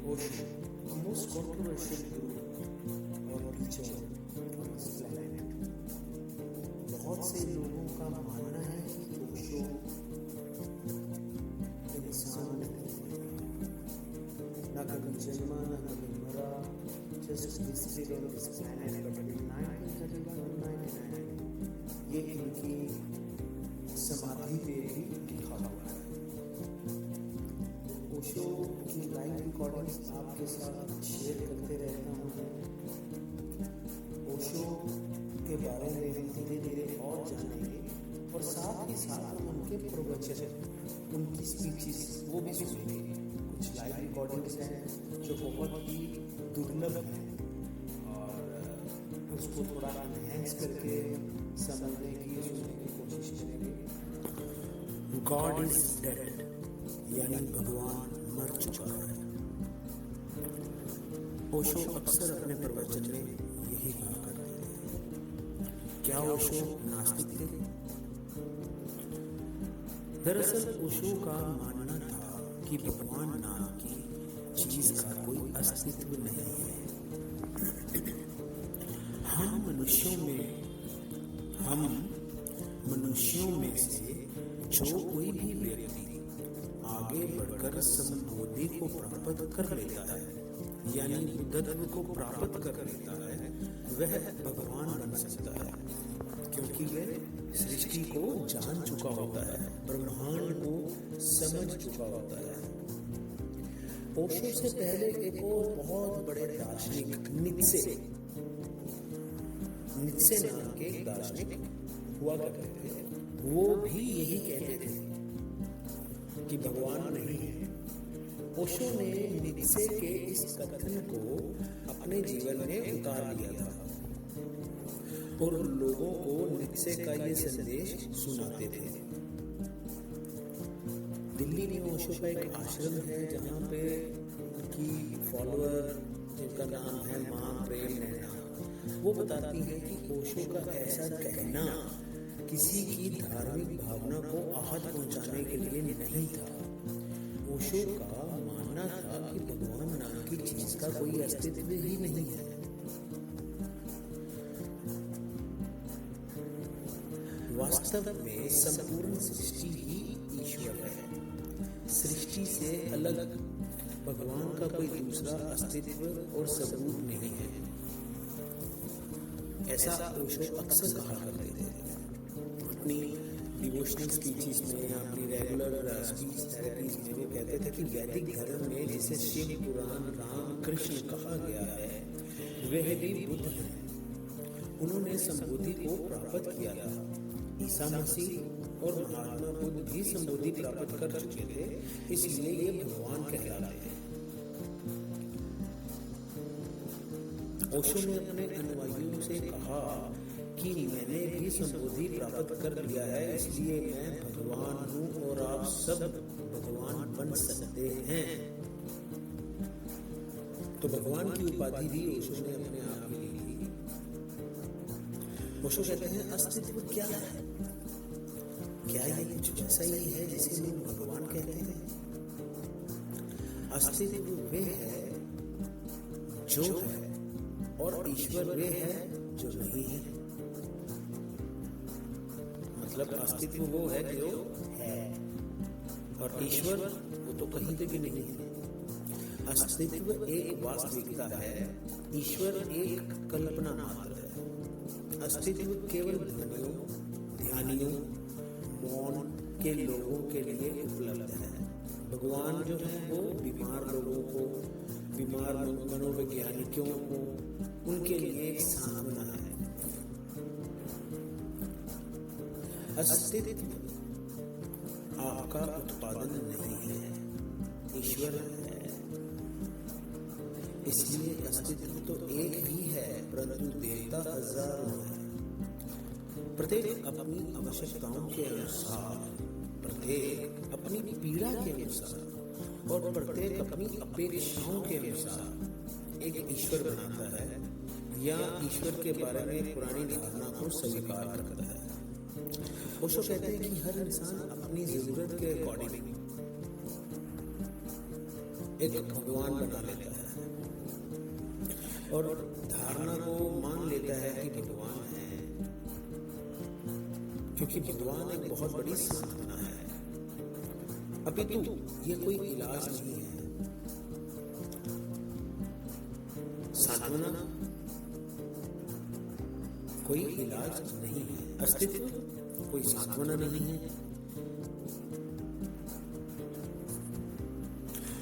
Osho, a most controversial guru और teacher on this planet. बहुत से लोगों का मानना है कि ओशो इंसान नहीं है, ना कभी जन्मा ना कभी मरा, just visited on this planet between 1931 and 1999. ये इनकी समाधि पे भी लिखा हुआ है। ओशो की लाइव रिकॉर्डिंग्स आपके साथ शेयर करते रहता हूँ। ओशो के बारे में हम धीरे धीरे और जानेंगे और साथ ही साथ हम उनके प्रवचन, उनकी स्पीचेस वो भी सुनेंगे। कुछ लाइव रिकॉर्डिंग्स हैं जो बहुत ही दुर्लभ हैं और उसको थोड़ा एनहेंस करके समझने की सुनने की कोशिश करेंगे। गॉड इज डेड, यानी भगवान मर चुका है। ओशो अक्सर अपने प्रवचन में यही कहा करते थे। क्या ओशो नास्तिक थे? दरअसल ओशो का मानना था कि भगवान नाम की चीज का कोई अस्तित्व नहीं है। हम मनुष्यों में से जो कोई भी व्यक्ति आगे बढ़कर संबोधि को प्राप्त कर लेता है, यानी बुद्धत्व को प्राप्त कर लेता है, वह भगवान बन सकता है, क्योंकि वह सृष्टि को जान चुका होता है, ब्रह्मांड को समझ चुका होता है। ओशो से पहले एक और बहुत बड़े दार्शनिक नित्से नाम के दार्शनिक हुआ करते थे। वो भी यही कहते थे कि भगवान नहीं है। ओशो ने नित्से के इस कथन को अपने जीवन में उतार लिया था और लोगों को नित्से का ये संदेश सुनाते थे। दिल्ली में ओशो का एक आश्रम है जहाँ पे उनकी फॉलोअर, जिनका नाम है मां प्रेम नैना, वो बताती है कि ओशो का ऐसा कहना किसी की धार्मिक भावना को आहत पहुंचाने के लिए नहीं था। ओशो का मानना था कि भगवान नाम की चीज का कोई अस्तित्व ही नहीं है। वास्तव में संपूर्ण सृष्टि ही ईश्वर है। सृष्टि से अलग भगवान का कोई दूसरा अस्तित्व और सबूत नहीं है। ऐसा ओशो अक्सर कहा करते थे। अपनी डिवोशनल स्पीचेस में या अपनी रेगुलर स्पीच थेरेपीज में वो कहते थे कि वैदिक धर्म में जिसे शिव, पुराण, राम, कृष्ण कहा गया है, वह भी बुद्ध हैं। उन्होंने संबोधि को प्राप्त किया था। ईसा मसीह और महात्मा बुद्ध भी संबोधि प्राप्त कर चुके थे, इसलिए ये भगवान कहलाते हैं। ओशो ने अपने अनुयायियों से कहा कि मैंने भी संबोधि प्राप्त कर लिया है, इसलिए मैं भगवान हूँ और आप सब भगवान बन सकते हैं। तो भगवान की उपाधि भी ओशो ने अपने आप ही ली। ओशो कहते हैं अस्तित्व क्या है? क्या ये कुछ वैसा ही है जिसे लोग भगवान कहते हैं? अस्तित्व वे है जो है और ईश्वर वे है जो नहीं है। मतलब अस्तित्व वो है जो है और ईश्वर वो तो कहीं पे भी नहीं है। अस्तित्व एक वास्तविकता है, ईश्वर एक कल्पना मात्र है। अस्तित्व केवल ध्यानियों, मौन के लोगों के लिए उपलब्ध है। भगवान जो है वो बीमार लोगों को, बीमार मनोवैज्ञानिकों को, उनके लिए एक सांत्वना है। अस्तित्व आपका उत्पादन नहीं है, ईश्वर है। इसलिए अस्तित्व तो एक ही है, परंतु देवता हजारों है। प्रत्येक अपनी आवश्यकताओं के अनुसार, प्रत्येक अपनी पीड़ा के अनुसार और प्रत्येक अपनी अपेक्षाओं के अनुसार एक ईश्वर बनाता है या ईश्वर के बारे में पुरानी धारणा को स्वीकार करता है। ओशो कहते हैं कि हर इंसान अपनी जरूरत के अकॉर्डिंग एक भगवान बना लेता है और धारणा को मान लेता है कि भगवान है, क्योंकि भगवान एक बहुत बड़ी सांत्वना है। अपितु ये कोई इलाज नहीं है। सांत्वना कोई इलाज नहीं है, अस्तित्व कोई सांत्वना नहीं है।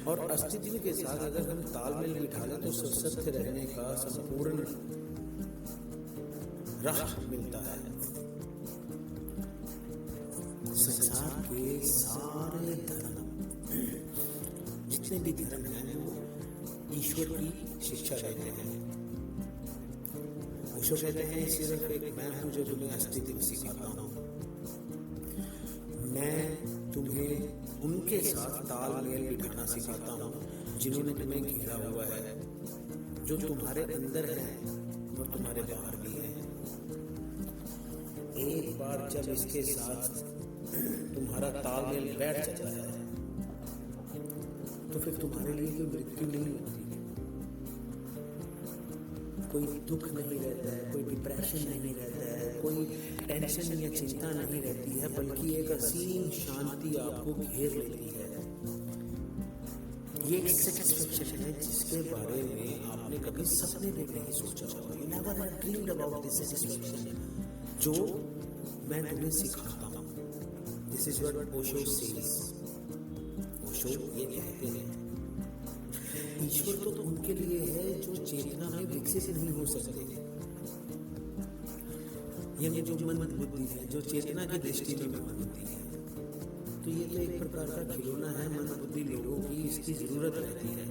और अस्तित्व के साथ अगर हम तालमेल बिठा लें तो सत्य रहने का संपूर्ण राह मिलता है। संसार के सारे धर्म, जितने भी धर्म हैं, वो ईश्वर की शिक्षा देते हैं। ईश्वर कहते हैं सिर्फ एक मैं हूं जो तुम्हें अस्तित्व सिखाता हूं। मैं तुम्हें उनके साथ तालमेल बिठाना सिखाता हूं जिन्होंने तुम्हें घेरा हुआ है, जो तुम्हारे अंदर है और तुम्हारे बाहर भी है। एक बार जब इसके साथ तुम्हारा तालमेल बैठ जाता है तो फिर तुम्हारे लिए कोई मृत्यु नहीं होती, कोई दुख नहीं रहता है, कोई डिप्रेशन नहीं रहता है, कोई टेंशन या चिंता नहीं रहती है, बल्कि एक असीम शांति आपको घेर लेती है। ये एक सेटिस्फैक्शन है जिसके बारे में आपने कभी सपने में नहीं सोचा होगा। You never had dreamed about this satisfaction जो मैं तुम्हें सिखाता हूँ। This is what Osho says. Osho ये कहते हैं ईश्वर तो उनके लिए है जो चेतना में विकसित नहीं हो सकते, यानी जो मन बुद्धि है, जो चेतना की दृष्टि में मन बुद्धि है। तो ये तो एक प्रकार का खिलौना है मन बुद्धि लोगों की, इसकी जरूरत रहती है।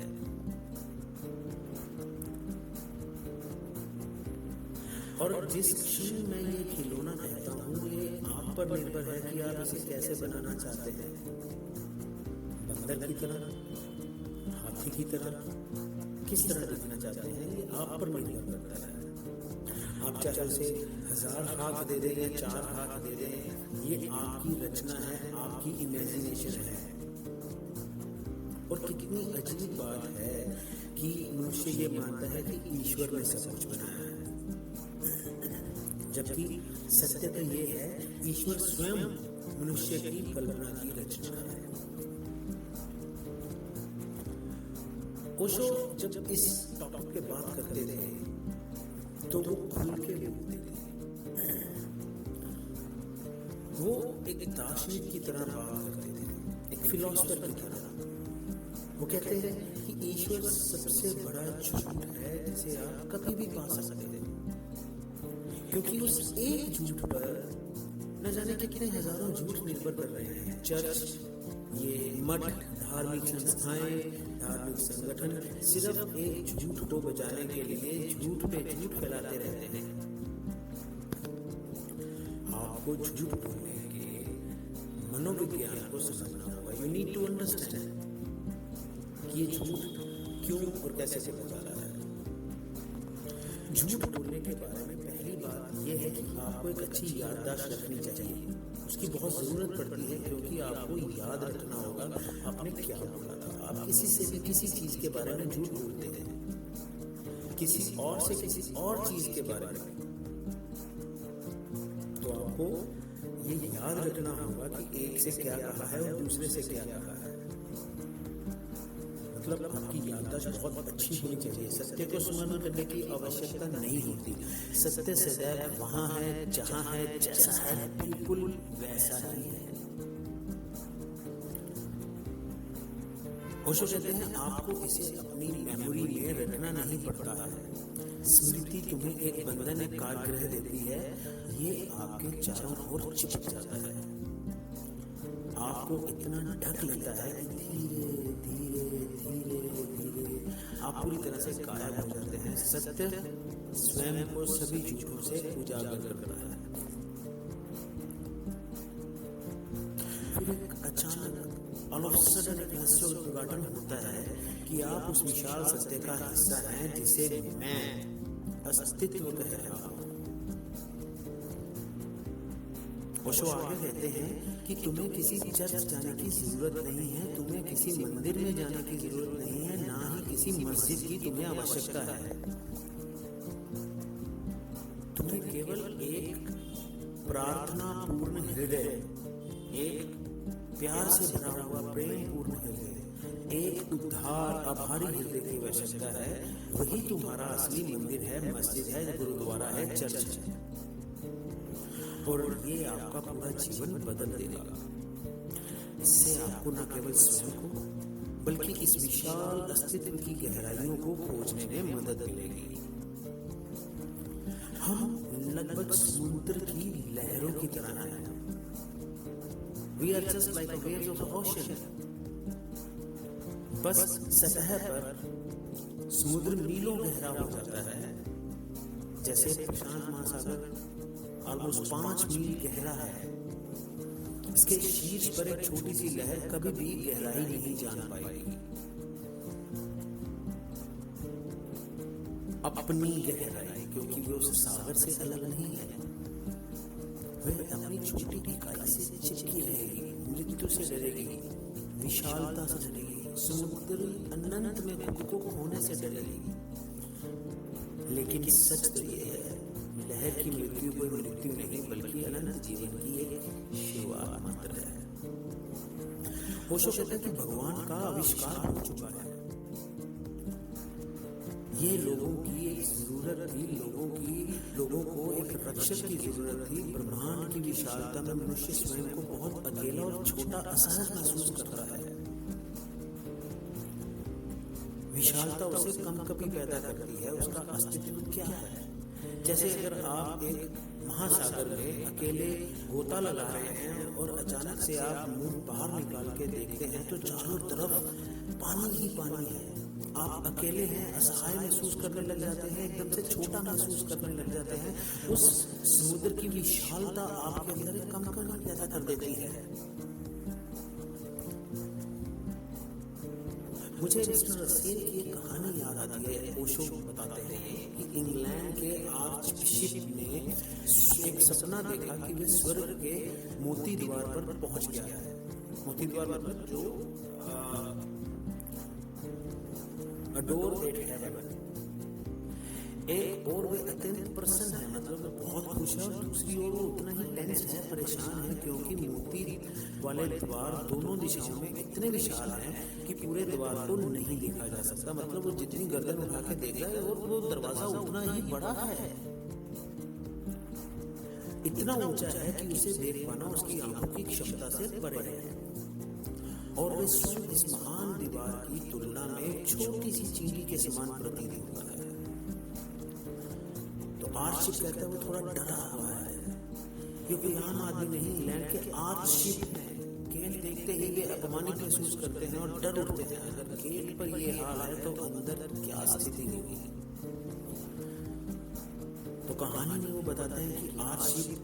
और जिस क्षण मैं ये खिलौना कहता हूँ, ये आप पर निर्भर है कि आप इसे कैसे बनाना चाहते हैं। बंदर की तरह, हाथी की तरह, किस तरह दिखना चाहते हैं, ये आप पर निर्भर करता है। आप चाहे उसे 1000 हाथ दे दें या 4 हाथ दे दें, ये आपकी रचना है, आपकी इमेजिनेशन है। और कितनी अजीब बात है कि मनुष्य ये मानता है कि ईश्वर ने सब कुछ बनाया है, जबकि सत्य तो ये है ईश्वर स्वयं मनुष्य की कल्पना की रचना है। ओशो जब इस टॉपिक पे बात करते थे तो वो खुल के बोलते थे। वो एक दार्शनिक की तरह बात करते थे, एक फिलोसफर की तरह। वो कहते हैं कि ईश्वर सबसे बड़ा झूठ है जिसे आप कभी भी पा सकते हैं, क्योंकि उस एक झूठ पर न जाने कितने हजारों झूठ निर्भर कर रहे हैं। चर्च, ये मठ, धार्मिक संस्थाएं, धार्मिक संगठन सिर्फ एक झूठ को बचाने के लिए झूठ पे झूठ फैलाते रहते हैं। आपको झूठ बोलने के मनोविज्ञान को समझना होगा। यू नीड टू अंडरस्टैंड कि ये झूठ क्यों और कैसे से बचा रहा है। झूठ बोलने के बारे में पहली बात यह है कि आपको एक अच्छी याददाश्त रखनी चाहिए। उसकी बहुत जरूरत पड़ती है, क्योंकि आपको याद रखना होगा आपने क्या बोला था। आप किसी से भी किसी चीज के बारे में झूठ बोलते हैं, किसी और से किसी और चीज के बारे में, तो आपको ये याद रखना होगा कि एक से क्या कहा है और दूसरे से क्या कहा है। मतलब आपकी याददाश्त बहुत अच्छी होनी चाहिए। सत्य को स्मरण करने की आवश्यकता नहीं होती। सत्य सदैव वहां है जहां है, जैसा है बिल्कुल वैसा ही है। ओशो कहते हैं आपको इसे अपनी मेमोरी में रखना नहीं पड़ता है। स्मृति तुम्हें एक बंधन, एक कारागृह देती है। ये आपके चारों ओर चिपक जाता है, आपको इतना ढक लेता है कि धीरे धीरे धीरे धीरे आप पूरी तरह से गायब हो जाते हैं। सत्य स्वयं को सभी झूठों से उजागर करता है। फिर एक अचानक ऑल ऑफ सडन एक रहस्य उद्घाटन होता है कि आप उस विशाल सत्य का हिस्सा हैं जिसे मैं अस्तित्व कह रहा हूं। ओशो आगे कहते हैं कि तुम्हें किसी चर्च जाने की जरूरत नहीं है, तुम्हें किसी मंदिर में जाने की जरूरत नहीं है, ना ही किसी मस्जिद की तुम्हें आवश्यकता है। तुम्हें केवल एक प्रार्थना पूर्ण हृदय, एक प्यार से भरा हुआ प्रेम पूर्ण हृदय, एक उद्धार आभारी हृदय की आवश्यकता है। वही तुम्हारा असली मंदिर है, मस्जिद है, गुरुद्वारा है, चर्च है। और ये आपका पूरा जीवन बदल देगा। इससे आपको न केवल स्वयं को बल्कि इस विशाल अस्तित्व की गहराइयों को खोजने में मदद मिलेगी। हम लगभग समुद्र की लहरों की तरह हैं। We are just like the waves of the ocean. बस सतह पर समुद्र मीलों गहरा हो जाता है। जैसे प्रशांत महासागर ऑलमोस्ट 5 मील गहरा है, इसके शीर्ष पर एक छोटी सी लहर कभी भी गहराई नहीं जान पाएगी। अपनी गहराई, क्योंकि वो उस सागर से अलग नहीं है, वह अपनी छोटी इकाई से चिपकी रहेगी, मृत्यु से डरेगी, विशालता से डरेगी, समुद्र अनंत में खुद को खोने से डरेगी। लेकिन सच तो ये है, लहर की मृत्यु कोई मृत्यु नहीं बल्कि अनंत जीवन की एक शुरुआत मात्र है। ओशो कहते हैं कि भगवान का आविष्कार हो चुका है। ये लोगों की एक जरूरत थी, लोगों को एक रक्षक की जरूरत थी। ब्रह्मांड की विशालता में मनुष्य स्वयं को बहुत अकेला और छोटा असहज महसूस करता है। विशालता उसे कंपकपी पैदा करती है। उसका अस्तित्व क्या है? जैसे अगर आप एक महासागर में अकेले गोता लगा रहे हैं और अचानक से आप मुंह बाहर निकाल के देखते हैं तो चारों तरफ पानी ही पानी है। आप अकेले हैं, असहाय महसूस करने लग जाते हैं, एकदम से छोटा महसूस करने लग जाते हैं। उस समुद्र की विशालता आपके अंदर एक कंपन पैदा कर देती है। मुझे मिस्टर रसेल की एक कहानी याद आती है। ओशो बताते हैं कि इंग्लैंड के आर्चबिशप ने एक सपना देखा कि वे स्वर्ग के मोती द्वार पर पहुंच गया है। मोती द्वार मतलब जो अडोर एट हेवन। एक और वे अत्यंत प्रसन्न है, मतलब बहुत खुश है, और दूसरी ओर वो उतना ही टेंस्ड है, परेशान है, क्योंकि मोती वाले द्वार दोनों दिशाओं में इतने विशाल हैं कि पूरे द्वार को नहीं देखा जा सकता। मतलब वो जितनी गर्दन उठा के देख रहा है और वो दरवाजा उतना ही बड़ा है, इतना ऊंचा है कि उसे देख पाना उसकी आंखों की क्षमता से परे है। और वे स्वयं इस महान दीवार की तुलना में एक छोटी सी चींटी के समान प्रतीत होता है। तो आर्चबिशप कहता है वो थोड़ा डरा हुआ है। ये कोई आम आदमी नहीं, इंग्लैंड के आर्चबिशप हैं। गेट देखते ही वे अपमानित महसूस करते हैं और डर उठते हैं। अगर गेट पर ये हाल है तो अंदर क्या स्थिति होगी। तो कहानी में वो बताते हैं कि आर्चबिशप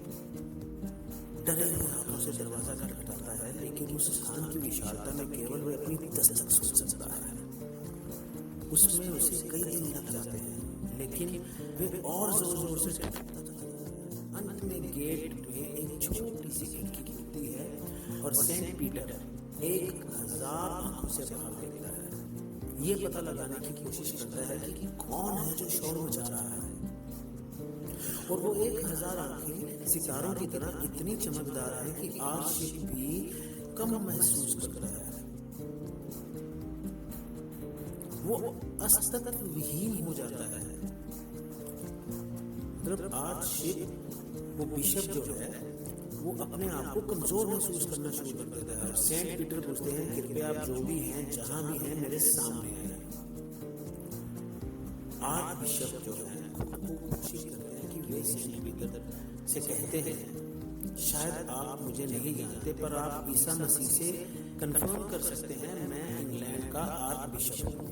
डरे हुए हाथों से दरवाजा खटखटाता है, लेकिन उस स्थान की विशालता में केवल वह अपनी दस्तक सुन सकता है। उसमें उसे कई दिन लग जाते हैं, लेकिन वे और जोर जोर से खटखटाता है। अंत में गेट में एक छोटी सी खिड़की खुलती है और सेंट पीटर 1000 आंखों से बाहर देखता है। ये पता लगाने की कोशिश करता है कि कौन है जो शोर मचा रहा है। और वो 1000 आंखें सितारों की तरह इतनी चमकदार है कि आर्चबिशप भी कम महसूस करता है। वो अस्तित्व विहीन हो जाता है। मतलब आर्चबिशप, वो बिशप जो है, वो अपने आप को कमजोर महसूस करना शुरू कर देता है। और सेंट पीटर पूछते हैं, कृपया आप जो भी हैं, जहां भी हैं, मेरे सामने हैं। आर्चबिशप जो है खुद को कोशिश करते हैं कि वे सेंट पीटर से कहते हैं, शायद आप मुझे नहीं जानते, पर आप ईसा मसीह से कंफर्म कर सकते हैं, मैं इंग्लैंड का आर्चबिशप हूँ।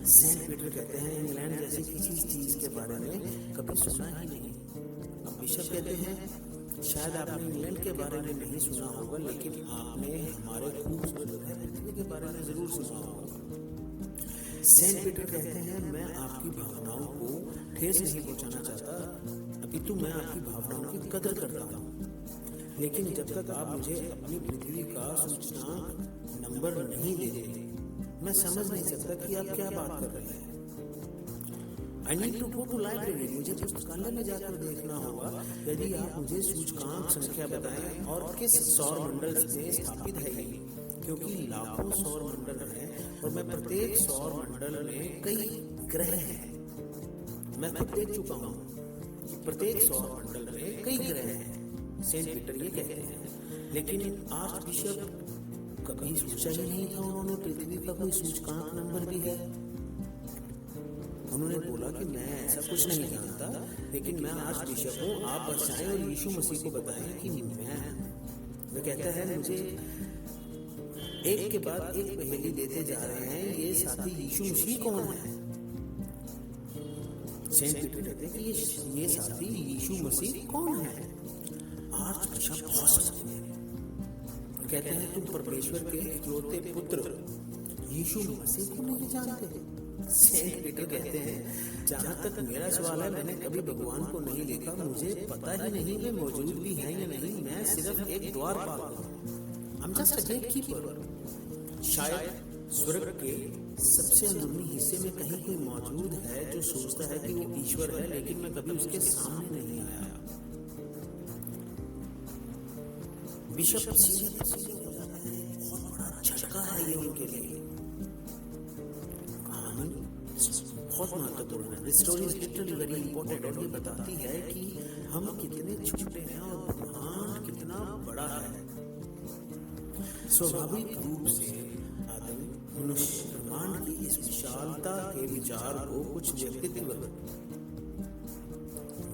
सेंट पीटर कहते हैं, इंग्लैंड जैसी किसी चीज के बारे में कभी सुना ही नहीं। अब बिशप कहते हैं, शायद आपने इंग्लैंड के बारे में नहीं सुना होगा, लेकिन आपने हमारे खूबसूरत पृथ्वी के बारे में जरूर सुना होगा। सेंट पीटर कहते हैं, मैं आपकी भावनाओं को ठेस नहीं पहुंचाना चाहता, अपितु मैं आपकी भावनाओं की कदर करता हूँ। लेकिन जब तक आप मुझे अपनी पृथ्वी का सूचकांक नंबर नहीं दे देते, मैं समझ नहीं सकता कि आप क्या बात कर रहे हैं। I need to go to library, मुझे पुस्तकालय में जाकर देखना होगा यदि आप मुझे सूचकांक संख्या बताएं और किस सौर मंडल में स्थापित है ये, क्योंकि लाखों सौर मंडल हैं और मैं प्रत्येक सौर मंडल में कई ग्रह हैं। मैं खुद देख चुका हूँ कि प्रत्येक सौर मंडल में कई ग्रह हैं, सेंट पीटर ये कहते हैं। लेकिन आर्च बिशप कभी सोचा ही नहीं था उन्होंने पृथ्वी का कोई सूचकांक नंबर भी है। उन्होंने बोला कि मैं ऐसा कुछ नहीं जानता, लेकिन मैं आर्च बिशप हूँ, आप बस जाएं और यीशु मसीह को बताएं कि मैं कहता है मुझे एक के बाद एक पहेली देते जा रहे हैं, ये साथी यीशु मसीह कौन है? सेंट पीटर कहते हैं कि ये साथी यीशु मसीह कौन है? आर्च बिशप हौसला कहते हैं तुम परमेश्वर के इकलौते पुत्र यीशु मसीह को नहीं जानते। सेंट पीटर कहते हैं जहां तक मेरा सवाल है, मैंने कभी भगवान को नहीं देखा, मुझे पता ही नहीं वे मौजूद भी हैं या नहीं, मैं सिर्फ एक द्वारपाल हूं। I'm just a gatekeeper। शायद स्वर्ग के सबसे अंदरूनी हिस्से में कहीं कोई मौजूद है जो सोचता है कि वो ईश्वर है, लेकिन मैं कभी उसके सामने नहीं आया। बिशप सीधे हो जाता है, बहुत बड़ा झटका है ये उनके लिए। कहानी बहुत महत्वपूर्ण है। This story is literally very important और ये बताती है कि हम कितने छोटे हैं और ब्रह्मांड कितना बड़ा है। स्वाभाविक रूप से आदम मनुष्य ब्रह्मांड की इस विशालता के विचार को कुछ व्यक्तित्व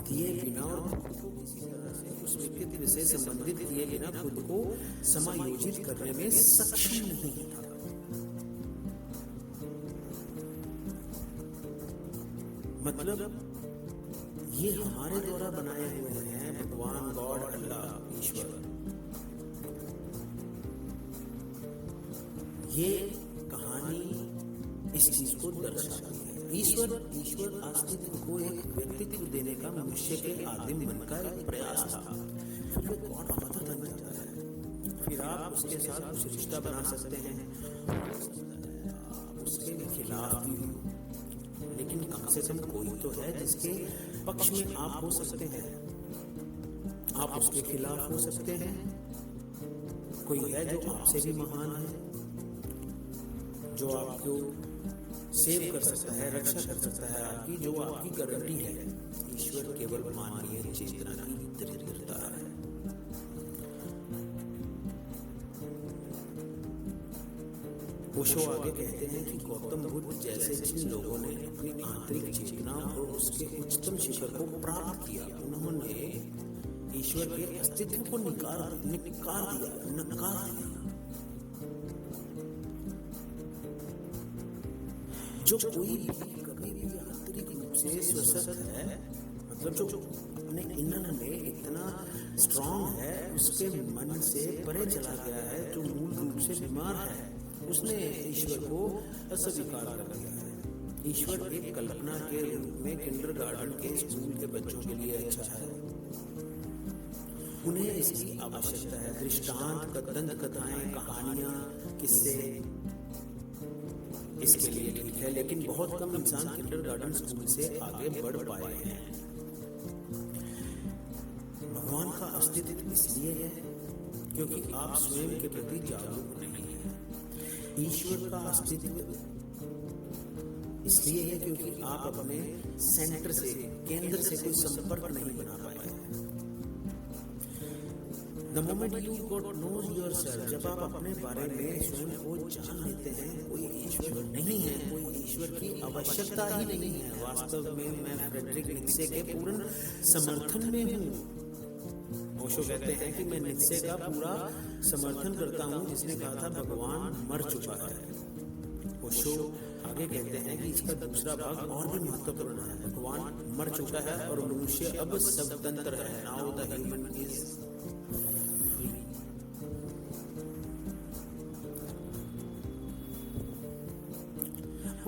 दिए बिना और किसी तरह से उस व्यक्तित्व से संबंधित किए बिना खुद को समायोजित करने में सक्षम नहीं था। मतलब ये हमारे द्वारा बनाए हुए हैं भगवान, गॉड, अल्लाह, ईश्वर। ये कहानी इस चीज को दर्शाती है। ईश्वर अस्तित्व को एक व्यक्तित्व देने का मनुष्य के आदिम मन का एक प्रयास था। फिर वो गॉड फादर बन जाता है, फिर आप उसके साथ कुछ रिश्ता बना सकते हैं, उसके खिलाफ भी, लेकिन कम से कम कोई तो है जिसके पक्ष में आप हो सकते हैं। आप उसके खिलाफ हो सकते हैं। कोई है जो आपसे भी महान है, जो आपको सेव कर सकता है, रक्षा कर सकता है आपकी, जो आपकी गारंटी है। ईश्वर केवल मानवीय चेतना की दरिद्रता है। ओशो आगे कहते हैं कि गौतम बुद्ध जैसे जिन लोगों ने अपनी आंतरिक चेतना और उसके उच्चतम शिखर को प्राप्त किया, उन्होंने ईश्वर के अस्तित्व को नकार दिया। जो कोई भी कभी भी आंतरिक रूप से स्वस्थ है, मतलब जो अपने इनर में इतना स्ट्रांग है, उसके मन से परे चला गया है, जो मूल रूप से बीमार है, उसने ईश्वर को अस्वीकार कर दिया है। ईश्वर एक कल्पना के रूप में किंडरगार्टन के स्कूल के बच्चों के लिए अच्छा है। उन्हें इसकी आवश्यकता है। दृष्टांत, दंत कथाएं, कहानियां, किस्से इसके लिए ठीक है, लेकिन बहुत कम इंसान किंडरगार्टन स्कूल से आगे बढ़ पाए हैं। भगवान का अस्तित्व इसलिए है क्योंकि आप स्वयं के प्रति जागरूक नहीं हैं। ईश्वर का अस्तित्व इसलिए है क्योंकि आप अपने सेंटर से, केंद्र से कोई संपर्क नहीं बना पाए। The moment you got knows yourself, जब आप अपने बारे में स्वयं को जान लेते हैं, कोई ईश्वर नहीं है, कोई ईश्वर की आवश्यकता ही नहीं है। वास्तव में मैं फ्रेडरिक नीत्शे के पूर्ण समर्थन में हूँ। ओशो कहते हैं कि मैं नीत्शे का पूरा समर्थन करता हूँ, जिसने कहा था भगवान मर चुका है। ओशो आगे कहते हैं कि इसका दूसरा भाग और भी महत्वपूर्ण है। भगवान मर चुका है और मनुष्य अब स्वतंत्र है। Now the human is free.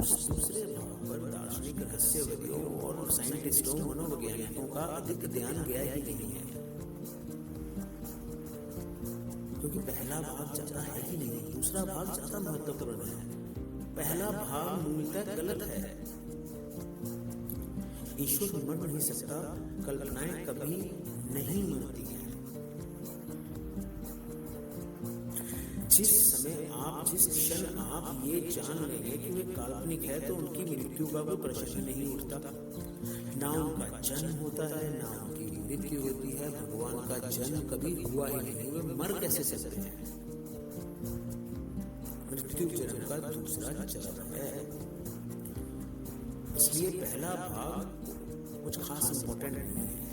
उस दूसरे भाग पर दार्शनिक, रहस्यवादियों और साइंटिस्टों, मनोवैज्ञानिकों का अधिक ध्यान गया ही नहीं है। क्योंकि पहला भाग ज्यादा है ही नहीं, दूसरा भाग ज्यादा महत्वपूर्ण है। पहला भाग मूलतः गलत है। ईश्वर मर नहीं सकता, कल्पनाएं कभी नहीं मरती हैं। जिस समय आप, जिस क्षण आप ये जान लेंगे कि वे काल्पनिक है, तो उनकी मृत्यु का कोई प्रश्न नहीं उठता। ना उनका जन्म होता है, ना उनकी मृत्यु होती है। भगवान का जन्म कभी हुआ ही नहीं, वे मर कैसे सकते हैं? मृत्यु जन्म का दूसरा चरण है। इसलिए पहला भाग कुछ खास इंपॉर्टेंट नहीं है,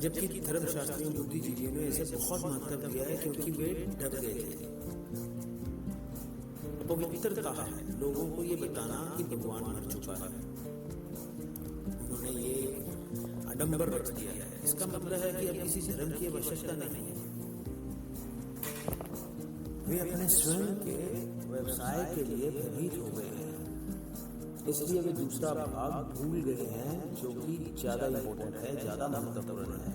जबकि धर्मशास्त्रियों, बुद्धिजीवियों ने इसे बहुत महत्व दिया है, क्योंकि वे डर गए थे। पवित्रता है लोगों को ये बताना कि भगवान मर चुका है। उन्होंने ये आडंबर रच दिया है। इसका मतलब है कि अब किसी धर्म की आवश्यकता नहीं है। वे अपने स्वयं के व्यवसाय के लिए भयभीत हो गए हैं, इसलिए वे दूसरा भाग भूल गए हैं, जो कि ज्यादा इम्पोर्टेंट है, ज्यादा महत्वपूर्ण है।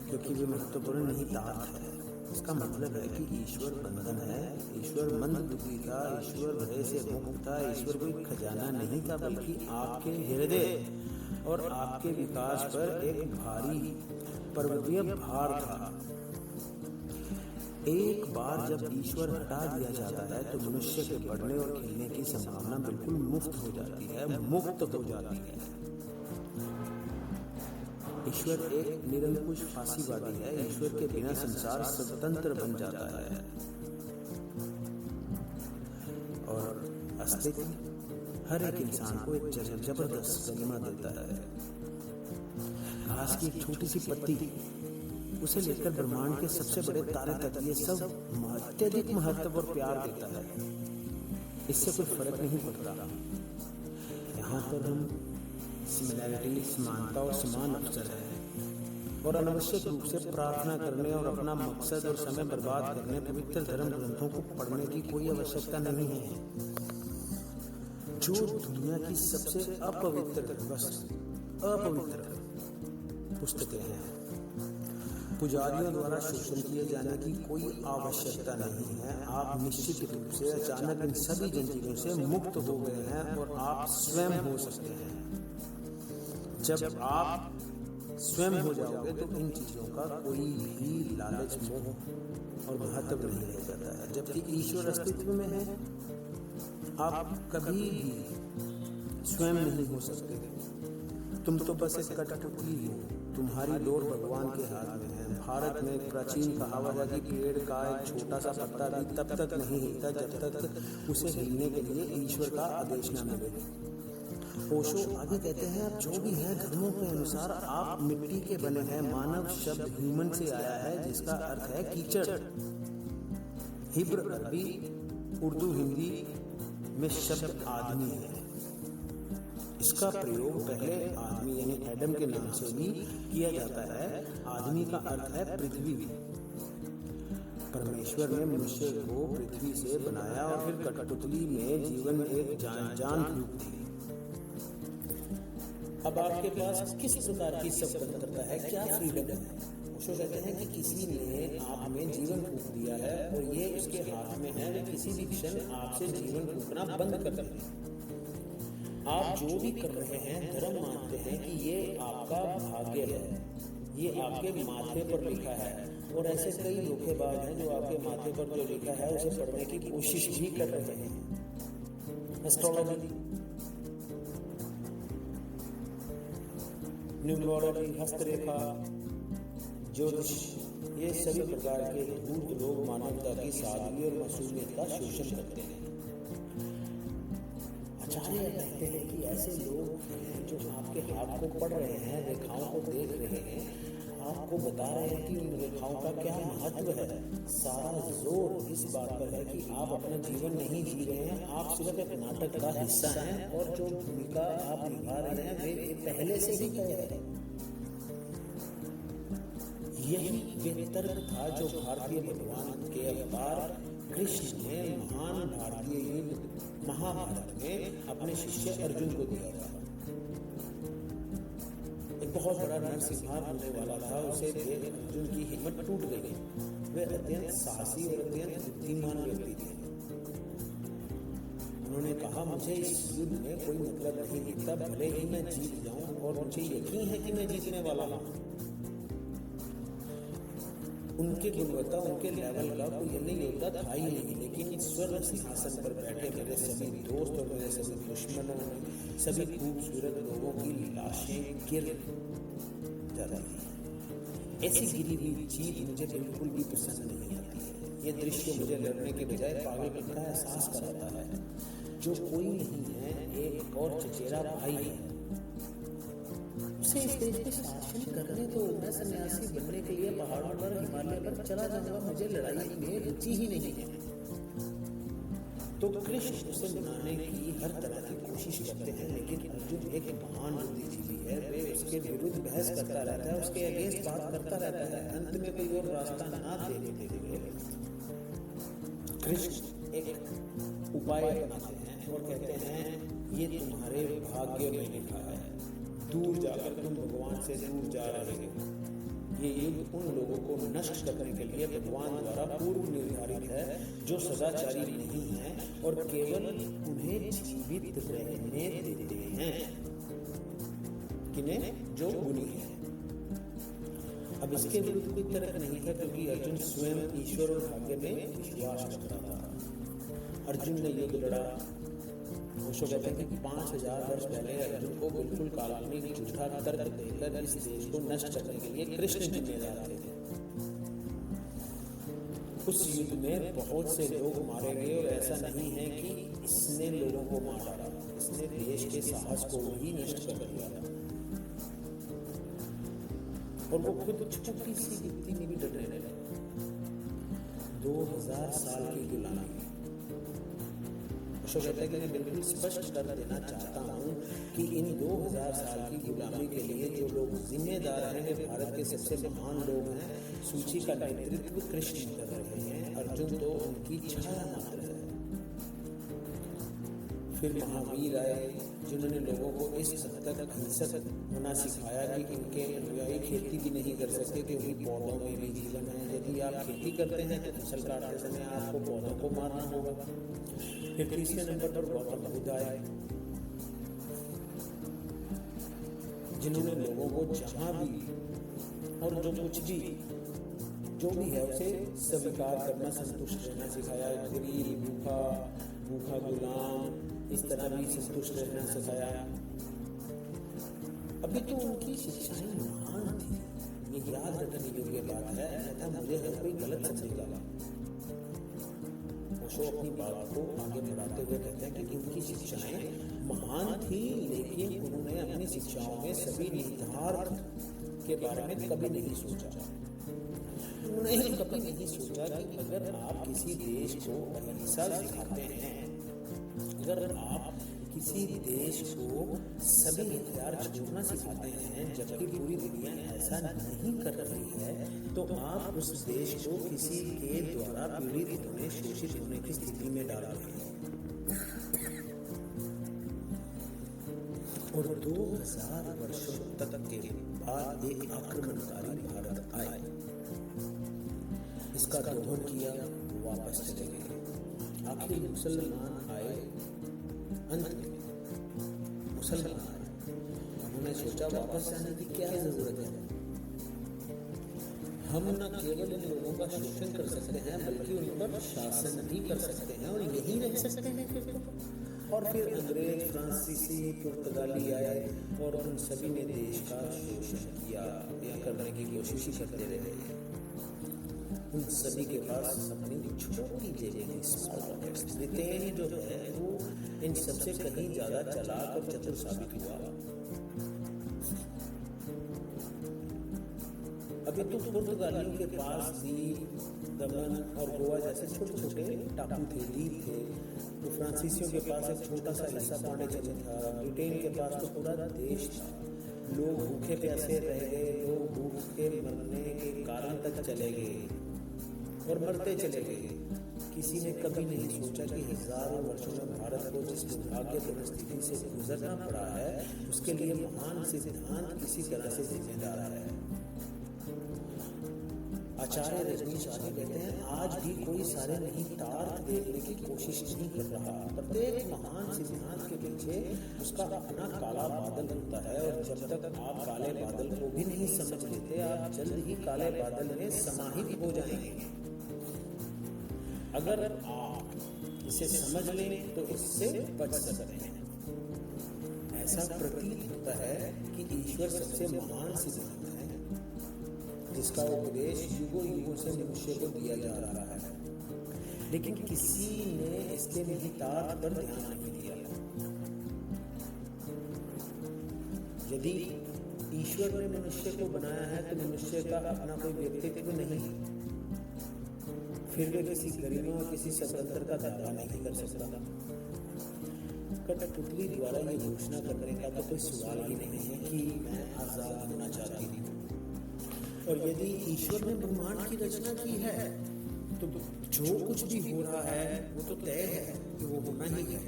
क्योंकि वे महत्वपूर्ण नहीं तार्थ है। इसका मतलब है कि ईश्वर बंधन है, ईश्वर मंदबुद्धि था, ईश्वर भय से मुक्त था, ईश्वर कोई खजाना नहीं था, बल्कि आपके हृदय और आपके विकास पर एक भारी पर्वतीय भार था। एक बार जब ईश्वर हटा दिया जाता है, तो मनुष्य के बढ़ने और खिलने की संभावना बिल्कुल मुफ्त हो जाती है, मुक्त हो जाती है। ईश्वर एक निरंकुश फांसीवादी है। ईश्वर के बिना संसार स्वतंत्र बन जाता है और अस्तित्व हर एक इंसान को एक जबरदस्त गरिमा देता है। घास की एक छोटी सी पत्ती, उसे लेकर ब्रह्मांड के सबसे बड़े तारे तक, ये सब अत्यधिक महत्व और प्यार देता है। इससे कोई फर्क नहीं पड़ता। यहाँ पर हम सिमिलैरिटी, समानता और समान अवसर है, और अनावश्यक रूप से प्रार्थना करने और अपना मकसद और समय बर्बाद करने पवित्र धर्म ग्रंथों को पढ़ने की कोई आवश्यकता नहीं है। जो दुनिया की सबसे अपवित्र पुस्तकें हैं, पुजारियों द्वारा शोषण किए जाने की कोई आवश्यकता नहीं है। आप निश्चित रूप से अचानक इन सभी जंजीरों से मुक्त हो गए हैं और आप स्वयं हो सकते हैं। जब आप स्वयं हो जाओगे तो इन चीजों का कोई भी लालच, मोह और महत्व नहीं रह जाता है। जबकि ईश्वर अस्तित्व में है, आप कभी भी स्वयं नहीं हो सकते। तुम तो बस एक कठपुतली हो, तुम्हारी डोर भगवान के हाथ में है। भारत में एक प्राचीन कहावत है कि पेड़ का एक छोटा सा पत्ता भी तब तक नहीं हिलता जब तक उसे हिलने के लिए ईश्वर का आदेश न मिले। ओशो आगे कहते हैं, अब जो भी है धर्मों के अनुसार आप मिट्टी के बने हैं। मानव शब्द ह्यूमन से आया है, जिसका अर्थ है कीचड़। हिब्रू, अरबी, उर्दू, हिंदी में शब्द आदमी है। इसका प्रयोग पहले आदमी यानी एडम के नाम से भी किया जाता है। आदमी का अर्थ है पृथ्वी। परमेश्वर ने मनुष्य को पृथ्वी से बनाया और फिर कठपुतली में जीवन एक जान फूंक दी। अब आपके पास किस प्रकार की स्वतंत्रता है, क्या फ्रीडम है? ओशो कहते हैं कि किसी ने आप में जीवन फूंक दिया है और ये उसके हाथ में है। वे किसी भी क्षण आपसे जीवन फूंकना बंद कर दें। आप जो भी कर रहे हैं, धर्म मानते हैं कि ये आपका भाग्य है, ये आपके माथे पर लिखा है। और ऐसे कई धोखेबाज हैं जो आपके माथे पर जो लिखा है उसे पढ़ने की कोशिश भी कर रहे हैं। एस्ट्रोलॉजी, न्यूमरोलॉजी, हस्तरेखा, ज्योतिष, ये सभी प्रकार के धूर्त लोग मानवता की सादगी और मासूमियत का शोषण करते हैं। आचार्य कहते हैं कि ऐसे लोग हैं जो आपके हाथ को पढ़ रहे हैं, रेखाओं को देख रहे हैं, आपको बता रहे हैं कि उन रेखाओं का क्या महत्व है। सारा जोर इस बात पर है कि आप अपना जीवन नहीं जी रहे हैं, आप सिर्फ एक नाटक का हिस्सा हैं और जो भूमिका आप निभा रहे हैं वे पहले से ही तय है। यही वे तर्क था जो भारतीय भगवान के अवतार कृष्ण ने महान भारतीय युद्ध महाभारत में अपने शिष्य अर्जुन को दिया था। बहुत बड़ा नरसिंहार होने वाला था, उसे देख अर्जुन की हिम्मत टूट गई। वे अत्यंत साहसी और अत्यंत बुद्धिमान व्यक्ति थे। उन्होंने कहा, मुझे इस युद्ध में कोई मतलब नहीं दिखता, भले ही मैं जीत जाऊं और मुझे यकीन है कि मैं जीतने वाला हूं। उनके गुणवत्ता, उनके लेवल का कोई अन्य योद्धा था ही नहीं, लेकिन स्वर्ण सिंहासन पर बैठे मेरे सभी दोस्त और मेरे सभी दुश्मनों, सभी खूबसूरत लोगों की लाशें गिर जाती हैं। ऐसी गिरी हुई जीत मुझे बिल्कुल भी पसंद नहीं आती है। ये दृश्य मुझे लड़ने के बजाय पागलपन का एहसास कराता है। जो कोई नहीं है, एक और चचेरा भाई है, उसे इस देश पे शासन करने दो। मैं सन्यासी बनने के लिए पहाड़ों पर, हिमालय पर चला जाऊंगा, मुझे लड़ाई में रुचि ही नहीं है। तो कृष्ण उसे मनाने की हर तरह की कोशिश करते हैं, लेकिन अर्जुन एक महान बुद्धिजीवी है। वे उसके विरुद्ध बहस करता रहता है, उसके अगेंस्ट बात करता रहता है। अंत में कोई और रास्ता ना देने हुए कृष्ण एक उपाय बनाते हैं और कहते हैं, ये तुम्हारे भाग्य में लिखा है, दूर जाकर तुम भगवान से दूर जा रहे हो। ये युद्ध उन लोगों को नष्ट करने के लिए भगवान द्वारा पूर्व निर्धारित है, जो सदाचारी नहीं है और केवल उन्हें जीवित रहने देते हैं, किन्हें, जो गुणी है। अब इसके विरुद्ध कोई तर्क नहीं था, क्योंकि अर्जुन स्वयं ईश्वर और भाग्य में विश्वास रखता था। अर्जुन ने युद्ध लड़ा। ओशो कहते हैं कि 5000 वर्ष पहले अर्जुन को बिल्कुल काल्पनिक झूठा तर्क देकर इस देश को नष्ट करने के लिए कृष्ण जिम्मेदार थे। उस युद्ध में बहुत से लोग मारे गए और ऐसा नहीं है कि इसने लोगों को मार डाला, इसने देश के साहस को ही नष्ट कर दिया। और वो खुद छोटी सी व्यक्ति में भी डटे रहे। 2000 साल की गुलामी। अशोक कहते हैं कि मैं बिल्कुल स्पष्ट कर देना चाहता हूँ कि इन 2000 साल की गुलामी के लिए जो लोग जिम्मेदार हैं, वे भारत के सबसे महान लोग हैं। सूची का नेतृत्व कृष्ण कर रहे हैं, अर्जुन तो उनकी छाया मात्र है। फिर महावीर आए, जिन्होंने लोगों को इस हद तक हिंसक होना सिखाया कि उनके अनुयायी खेती भी नहीं कर सकते, क्योंकि पौधों में भी जीवन है। यदि आप खेती करते हैं तो फसल काटते समय आपको पौधों को मारना होगा। फिर तीसरे नंबर पर गौतम बुद्ध आए, जिन्होंने लोगों को जहां भी और जो कुछ भी जो भी है उसे स्वीकार करना, संतुष्ट रहना सिखाया। गरीब, भूखा गुलाम, इस तरह भी संतुष्ट रहना सिखाया। अभी तो उनकी शिक्षाएं महान थी, ये याद रखने योग्य बात है, अन्यथा मुझे हर कोई गलत समझेगा। ओशो अपनी बात को आगे बढ़ाते हुए कहते हैं कि उनकी शिक्षाएं महान थी, लेकिन उन्होंने अपनी शिक्षाओं में सभी निहितार्थ के बारे में कभी नहीं सोचा। उन्होंने कभी नहीं सोचा कि अगर आप किसी देश को अहिंसा सिखाते हैं, अगर आप किसी देश को सभी हथियार छोड़ना सिखाते हैं, जबकि पूरी दुनिया ऐसा नहीं कर रही है, तो आप उस देश को किसी के द्वारा पीड़ित होने, शोषित होने की स्थिति में डाल रहे हैं। और 2000 वर्षों तक के बाद एक आक्रमणकारी भारत आए, इसका दोहन किया, वापस चले गए। आखिर मुसलमान आए, अंत में मुसलमान आए, उन्होंने सोचा वापस जाने की क्या जरूरत है। हम न केवल इन लोगों का शोषण कर सकते हैं, बल्कि उन पर शासन भी कर सकते हैं और यही रह सकते हैं फिर तो। और फिर अंग्रेज, फ्रांसीसी, पुर्तगाली आए और उन सभी ने देश का शोषण किया या करने की कोशिश करते रहे। उन सभी के पास अपनी छोटी जेबें थी, स्मॉल पॉकेट्स। ब्रिटेन जो है वो इन सबसे कहीं ज्यादा चालाक और चतुर साबित हुआ। अभी तो पुर्तगालियों के पास द्वीप, दमन और गोवा जैसे छोटे छोटे टापू थे, द्वीप थे। तो फ्रांसीसियों के पास एक छोटा सा हिस्सा पांडिचेरी था। ब्रिटेन के पास तो पूरा देश था। लोग भूखे प्यासे रह गए, लोग भूख के मरने के कारण तक चले गए और मरते चले गए। किसी ने कभी नहीं सोचा कि हजारों वर्षों में भारत को जिस दुर्भाग्यपूर्ण स्थिति से गुजरना पड़ा है उसके लिए महान सिद्धांत किसी तरह से जिम्मेदार है। आचार्य रजनीश आगे कहते हैं, आज भी कोई सारे निहितार्थ देखने की कोशिश नहीं कर रहा। प्रत्येक महान सिद्धांत के पीछे उसका अपना काला बादल होता है, और जब तक आप काले बादल को भी नहीं समझ लेते, आप जल्द ही काले बादल में समाहित हो जाएंगे। अगर आप इसे समझ लें तो इससे बच सकते हैं। ऐसा प्रतीत होता है कि ईश्वर सबसे महान सिद्धांत है जिसका उपदेश युगों युगों से मनुष्य को दिया जा रहा है, लेकिन किसी ने इसके निहितार्थ पर ध्यान नहीं दिया। यदि ईश्वर ने मनुष्य को बनाया है तो मनुष्य का अपना कोई व्यक्तित्व नहीं, फिर वे किसी गरिमा और किसी स्वतंत्रता का दावा नहीं कर सकता। कठपुतली द्वारा ये घोषणा करने का तो कोई सवाल ही नहीं है कि मैं आजाद होना चाहती हूँ। और यदि ईश्वर ने ब्रह्मांड की रचना की है तो जो कुछ भी हो रहा है वो तो तय है कि वो होना ही है।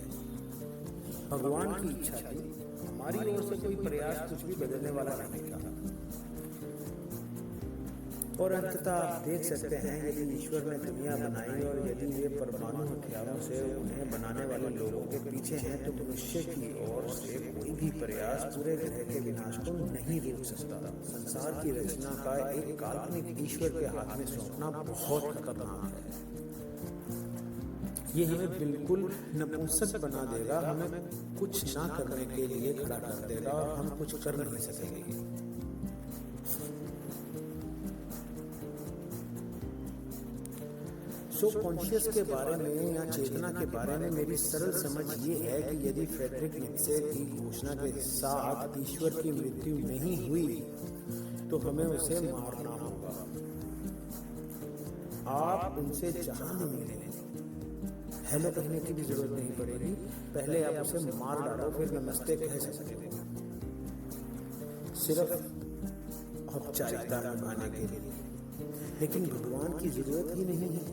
भगवान की इच्छा थी, हमारी ओर से कोई प्रयास कुछ भी बदलने वाला नहीं था। और अंततः आप देख सकते हैं, यदि ईश्वर ने दुनिया बनाई और यदि वे परमाणु हथियारों से उन्हें बनाने वाले लोगों के पीछे हैं, तो मनुष्य की ओर से कोई भी प्रयास पूरे ग्रह के विनाश को नहीं रोक सकता। संसार की रचना का एक काल्पनिक ईश्वर के हाथ में सौंपना बहुत खतरनाक है। ये हमें बिल्कुल नपुंसक बना देगा, हमें कुछ ना करने के लिए खड़ा कर देगा और हम कुछ कर नहीं सकेंगे। कॉन्शियस के बारे में या चेतना के बारे में मेरी सरल समझ ये है कि यदि फ्रेडरिक नीत्शे की घोषणा के साथ ईश्वर की मृत्यु नहीं हुई तो हमें उसे मारना होगा। आप उनसे जहां भी मिले हेलो कहने की भी जरूरत नहीं पड़ेगी, पहले आप उसे मार डालो, फिर नमस्ते कह सकते हो, सिर्फ औपचारिकता निभाने के लिए। लेकिन भगवान की जरूरत ही नहीं है।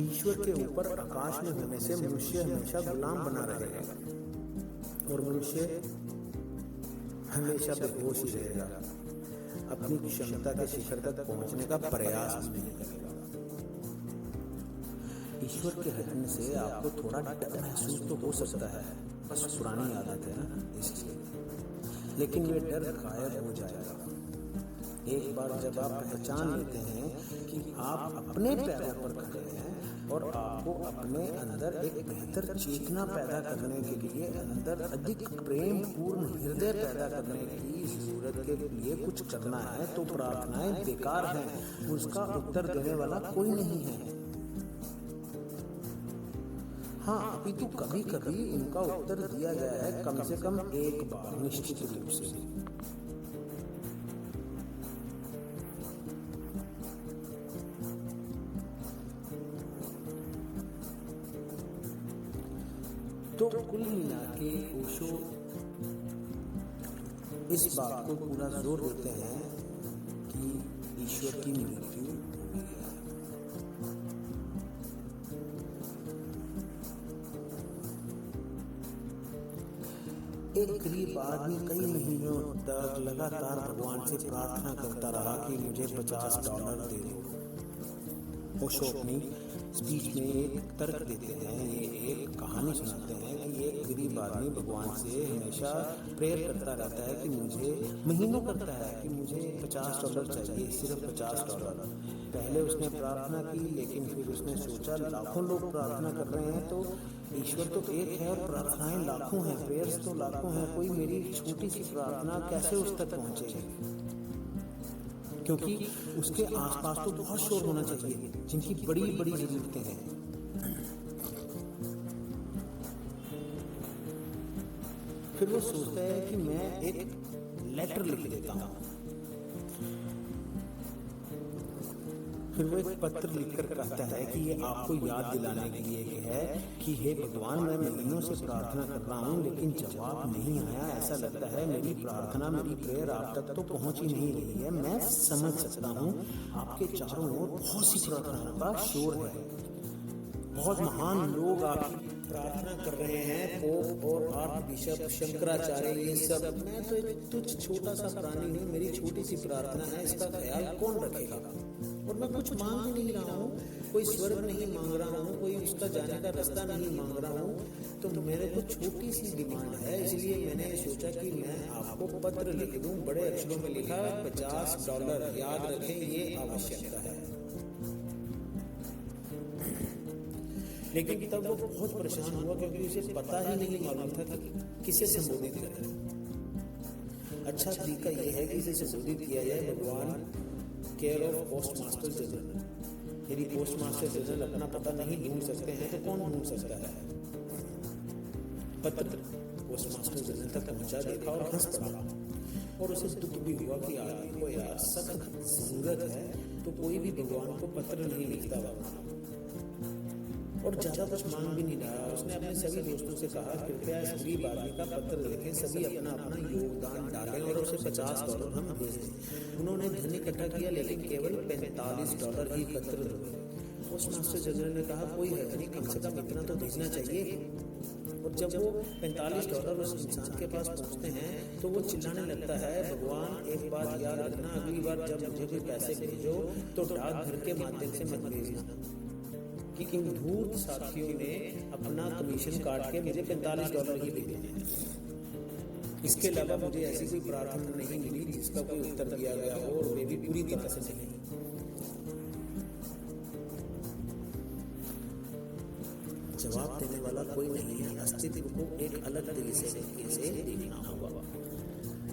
ईश्वर के ऊपर आकाश में होने से मनुष्य हमेशा गुलाम बना रहेगा और मनुष्य हमेशा बेहोश ही रहेगा, अपनी क्षमता के शिखर तक पहुंचने का प्रयास नहीं करेगा। ईश्वर के हटने से आपको थोड़ा डर महसूस तो हो सकता है, बस पुरानी आदत है ना, इसलिए। लेकिन वे डर गायब हो जाएगा एक बार जब आप पहचान लेते हैं कि आप अपने पैरों पर खड़े हैं और आपको अपने अंदर एक बेहतर चेतना पैदा करने के लिए, अंदर अधिक प्रेम पूर्ण हृदय पैदा करने की जरूरत के लिए कुछ करना है, तो प्रार्थनाएं बेकार हैं, उसका उत्तर देने वाला कोई नहीं है। हाँ, अभी तो कभी कभी उनका उत्तर दिया गया है, कम से कम एक बार, निश्चित रूप से। तो कुल मिला के ओशो इस बात को पूरा जोर देते हैं कि ईश्वर की मृत्यु हुई है। एक गरीब आदमी कई महीनों तक लगातार भगवान से प्रार्थना करता रहा कि मुझे $50 दे दो। ओशो अपनी स्पीच में एक तर्क देते हैं, ये एक कहानी सुनाते हैं कि एक गरीब आदमी भगवान से हमेशा प्रेयर करता रहता है कि मुझे, महीनों करता है कि मुझे $50 चाहिए, सिर्फ $50। पहले उसने प्रार्थना की, लेकिन फिर उसने सोचा लाखों लोग प्रार्थना कर रहे हैं तो ईश्वर तो एक है और प्रार्थनाएं लाखों हैं, प्रेयर्स तो लाखों हैं, कोई मेरी छोटी सी प्रार्थना कैसे उस तक पहुंचेगी? क्योंकि उसके आसपास तो बहुत शोर होना चाहिए जिनकी बड़ी बड़ी जरूरतें हैं। फिर वो सोचता है कि मैं एक लेटर लिख देता हूं। फिर वो एक पत्र लिखकर कहता है कि ये आपको याद दिलाने के लिए है कि हे भगवान, मैं महीनों से प्रार्थना कर रहा हूँ लेकिन जवाब नहीं आया। ऐसा लगता है मेरी प्रार्थना, मेरी प्रेयर आप तक तो पहुँच ही नहीं रही है। मैं समझ सकता हूँ आपके चारों ओर बहुत सी प्रार्थनाओं का शोर है, बहुत महान लोग आपकी प्रार्थना कर रहे हैं, पोप और आर्क बिशप, शंकराचार्य, ये सब। मैं तो एक तुच्छ छोटा सा प्राणी हूँ, मेरी छोटी सी प्रार्थना है, इसका ख्याल कौन रखेगा? और मैं कुछ मांग नहीं रहा हूँ, कोई स्वर्ग नहीं मांग रहा हूँ, कोई उसका जाने का रास्ता नहीं मांग रहा हूँ। तो मेरे को छोटी सी डिमांड है, इसलिए मैंने सोचा कि मैं आपको पत्र लिख दूं। बड़े अक्षरों में लिखा $50। याद रखें, ये आवश्यकता है। लेकिन तब वो बहुत परेशान हुआ क्योंकि उसे पता ही नहीं मालूम था कि किसे संबोधित करें। अच्छा तरीका यह है कि इसे संबोधित किया जाए भगवान care of post master general. यदि पोस्ट मास्टर जनरल अपना पता नहीं ढूंढ सकते हैं तो कौन ढूंढ सकता है? पत्र पोस्ट मास्टर जनरल तक पहुंचा, देखा और हंस पड़ा। और उसे दुख भी हुआ कि आदमी को यार सख्त जरूरत है तो कोई भी भगवान को पत्र नहीं लिखता बाबा। और ज्यादा कुछ मांग भी नहीं रहा। उसने अपने सभी दोस्तों से कहा, कृपया इस गरीब आदमी का पत्र लिखें, सभी अपना अपना योगदान डालें और उसे $50 हम भेज दें। उन्होंने धन इकट्ठा किया लेकिन केवल $45 ही पत्र हुए। पोस्ट मास्टर जनरल ने कहा, कोई हर्ज नहीं, कम से कम इतना तो भेजना चाहिए। और जब वो $45 उस इंसान के पास पहुंचते हैं तो वो चिल्लाने लगता है, भगवान एक बात याद रखना, अगली बार जब मुझे कोई पैसे भेजो तो डाकघर के माध्यम से मत भेजना, कि इन धूर्त साथियों ने अपना कमीशन काट के मुझे $45 ही भेजे हैं। इसके अलावा मुझे ऐसी कोई प्रार्थना नहीं मिली जिसका कोई उत्तर दिया गया हो, और वे भी पूरी तरह से नहीं। जवाब देने वाला कोई नहीं है। अस्तित्व को एक अलग तरीके से देखना होगा।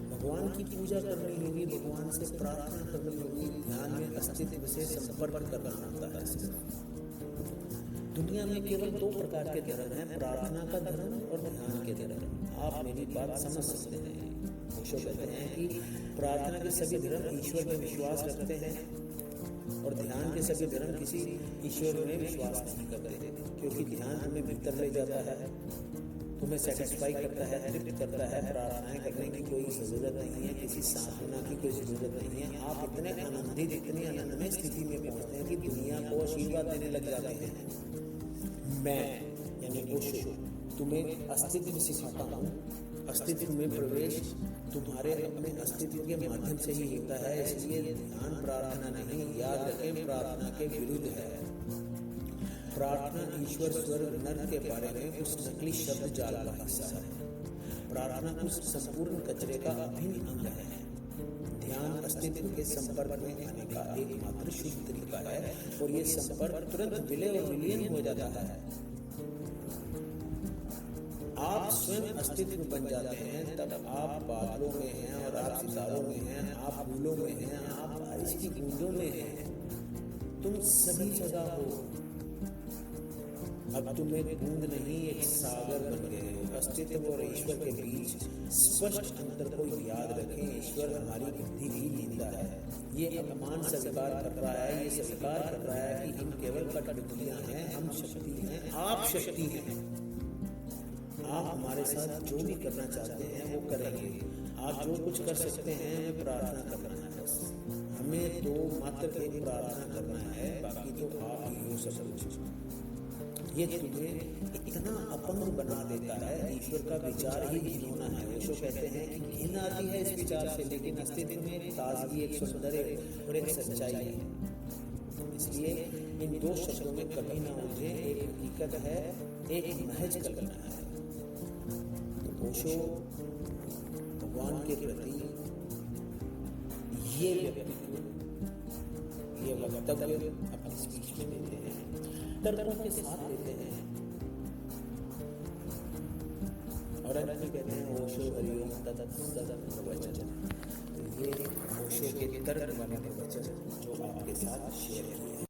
भगवान की पूजा करनी होगी, भगवान से प्रार्थना करनी होगी, ध्यान में अस्तित्व से संपर्क करना होता है। दुनिया में केवल 2 प्रकार के धर्म हैं, प्रार्थना का धर्म और ध्यान के धर्म। आप मेरी बात समझ सकते हैं। ओशो कहते हैं कि प्रार्थना के सभी धर्म ईश्वर में विश्वास रखते हैं और ध्यान के सभी धर्म किसी ईश्वर में विश्वास नहीं करते, क्योंकि ध्यान हमें भीतर ले जाता है, तुम्हें सेटिस्फाई करता है, तृप्त करता है। प्रार्थनाएं करने की कोई जरूरत नहीं है, किसी सांत्वना की कोई जरूरत नहीं है। आप इतने आनंदित, इतनी आनंदमय स्थिति में पहुंचते हैं कि दुनिया को आशीर्वाद देने लग जाते हैं। मैं यानी ओशो तुम्हें अस्तित्व सिखाता हूँ। अस्तित्व में प्रवेश तुम्हारे अपने अस्तित्व के माध्यम से ही होता है, इसलिए ध्यान प्रार्थना नहीं, याद रखें, प्रार्थना के विरुद्ध है। प्रार्थना ईश्वर, स्वर्ग, नर्क के बारे में उस नकली शब्द जाल का हिस्सा है। प्रार्थना उस संपूर्ण कचरे का अभिन्न अंग है। ध्यान अस्तित्व के संपर्क में आने का एकमात्र शुद्ध तरीका है, और ये संपर्क तुरंत विलय और विलीन हो जाता है। आप स्वयं अस्तित्व बन जाते हैं, तब आप बादलों में हैं और आप सितारों में हैं, आप फूलों में हैं, आप बारिश की बूंदों में हैं। तुम सभी जगह हो। अब तुम एक बूंद नहीं, एक सागर बन गए हो। अस्तित्व और ईश्वर के बीच स्पष्ट अंतर को याद रखें। ईश्वर हमारी बुद्धि की निंदा है, ये अपमान स्वीकार कर रहा है, ये स्वीकार कर रहा है कि हम केवल कठपुतलियां हैं, हम शक्ति हैं, आप शक्ति हैं। आप हमारे साथ जो भी करना चाहते हैं वो करेंगे। आप जो कुछ कर सकते हैं हमें प्रार्थना करना है, बस हमें तो मात्र एक प्रार्थना करना है, बाकी तो आप ही हो सब कुछ। ये तुम्हें इतना अपंग बना देता है, ईश्वर का विचार ही घिनौना है। ओशो कहते हैं कि घिन आती है इस विचार से, लेकिन अस्तित्व में एक ताजगी, एक सौंदर्य और एक सच्चाई है। इसलिए इन 2 शब्दों में कभी ना उलझे, एक हकीकत है, एक महज कल्पना है। तो ओशो भगवान के प्रति ये व्यक्तित्व, ये वक्तव्य अपनी स्पीच में देते हैं, तर्कों के साथ लेते हैं, और अंत में कहते हैं ओशो हरिओम तत्सत प्रवचन। तो ये ओशो के तर्क वाले प्रवचन जो आपके साथ शेयर किए हैं।